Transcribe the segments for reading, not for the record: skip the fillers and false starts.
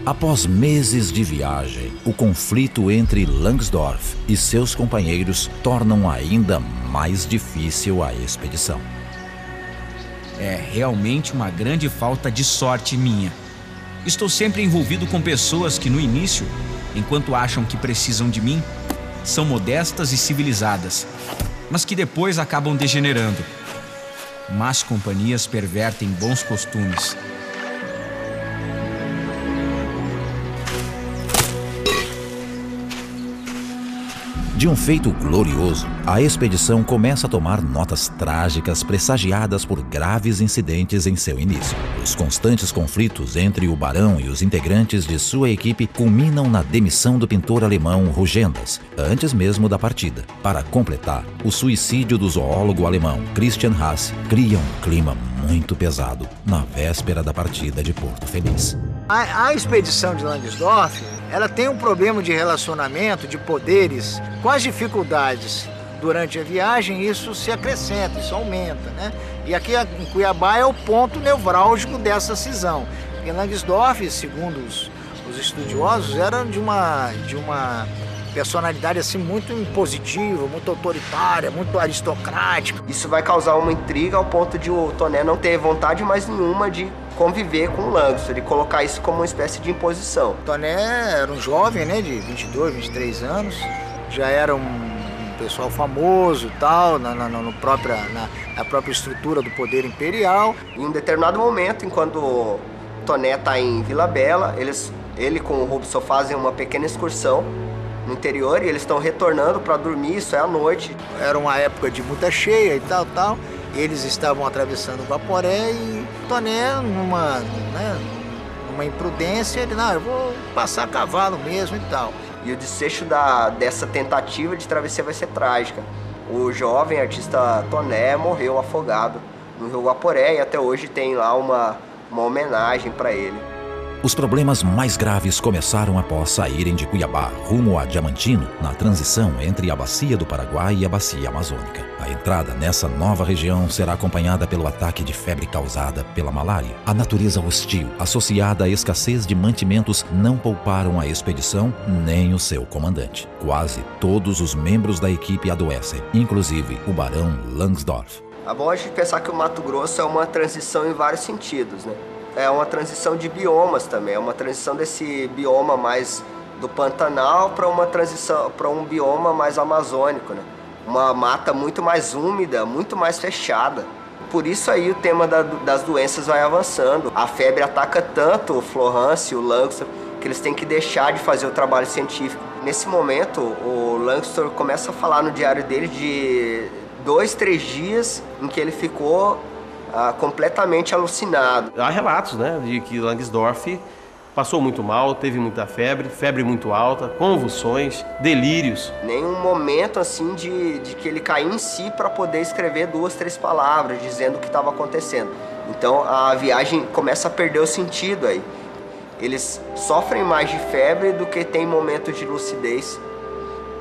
Após meses de viagem, o conflito entre Langsdorff e seus companheiros tornam ainda mais difícil a expedição. É realmente uma grande falta de sorte minha. Estou sempre envolvido com pessoas que no início, enquanto acham que precisam de mim, são modestas e civilizadas, mas que depois acabam degenerando. Más companhias pervertem bons costumes. De um feito glorioso, a expedição começa a tomar notas trágicas pressagiadas por graves incidentes em seu início. Os constantes conflitos entre o barão e os integrantes de sua equipe culminam na demissão do pintor alemão Rugendas, antes mesmo da partida. Para completar, o suicídio do zoólogo alemão Christian Hasse cria um clima muito pesado na véspera da partida de Porto Feliz. A expedição de Langsdorff, ela tem um problema de relacionamento, de poderes, com as dificuldades durante a viagem, isso se acrescenta, isso aumenta, né? E aqui em Cuiabá é o ponto nevrálgico dessa cisão. Porque Langsdorff, segundo os estudiosos, era de uma personalidade assim muito impositiva, muito autoritária, muito aristocrática. Isso vai causar uma intriga ao ponto de o Toné não ter vontade mais nenhuma de conviver com o Langsdorff, de colocar isso como uma espécie de imposição. Toné era um jovem, né, de 22, 23 anos, já era um pessoal famoso e tal, na própria estrutura do poder imperial. Em um determinado momento, enquanto o Toné está em Vila Bela, ele com o Robson fazem uma pequena excursão no interior e eles estão retornando para dormir, isso é à noite. Era uma época de muita cheia e tal. Eles estavam atravessando o Guaporé e Toné, numa imprudência, ele, não, eu vou passar a cavalo mesmo e tal. E o desfecho dessa tentativa de travessia vai ser trágica. O jovem artista Toné morreu afogado no rio Guaporé e até hoje tem lá uma homenagem para ele. Os problemas mais graves começaram após saírem de Cuiabá rumo a Diamantino, na transição entre a Bacia do Paraguai e a Bacia Amazônica. A entrada nessa nova região será acompanhada pelo ataque de febre causada pela malária. A natureza hostil, associada à escassez de mantimentos, não pouparam a expedição nem o seu comandante. Quase todos os membros da equipe adoecem, inclusive o barão Langsdorff. É bom a gente pensar que o Mato Grosso é uma transição em vários sentidos, né? É uma transição de biomas também, é uma transição desse bioma mais do Pantanal para uma transição para um bioma mais amazônico, né? Uma mata muito mais úmida, muito mais fechada. Por isso aí o tema das doenças vai avançando. A febre ataca tanto o Florencio, o Langsdorff, que eles têm que deixar de fazer o trabalho científico. Nesse momento, o Langsdorff começa a falar no diário dele de 2, 3 dias em que ele ficou completamente alucinado. Há relatos, né, de que Langsdorff passou muito mal, teve muita febre muito alta, convulsões, delírios. Nenhum momento assim de que ele caiu em si para poder escrever 2, 3 palavras dizendo o que estava acontecendo. Então a viagem começa a perder o sentido aí. Eles sofrem mais de febre do que tem momentos de lucidez.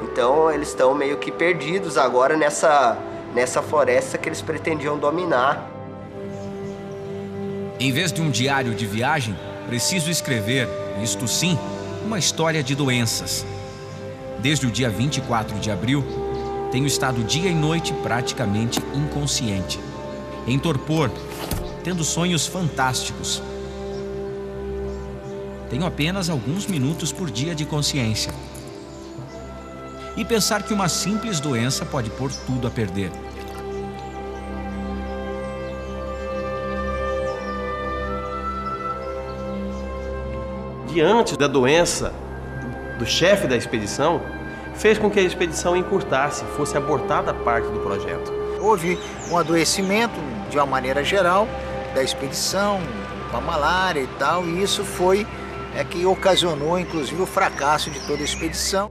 Então eles estão meio que perdidos agora nessa floresta que eles pretendiam dominar. Em vez de um diário de viagem, preciso escrever, isto sim, uma história de doenças. Desde o dia 24 de abril, tenho estado dia e noite praticamente inconsciente, em torpor, tendo sonhos fantásticos. Tenho apenas alguns minutos por dia de consciência. E pensar que uma simples doença pode pôr tudo a perder. Diante da doença do chefe da expedição, fez com que a expedição encurtasse, fosse abortada parte do projeto. Houve um adoecimento, de uma maneira geral, da expedição, com a malária e tal, e isso foi que ocasionou, inclusive, o fracasso de toda a expedição.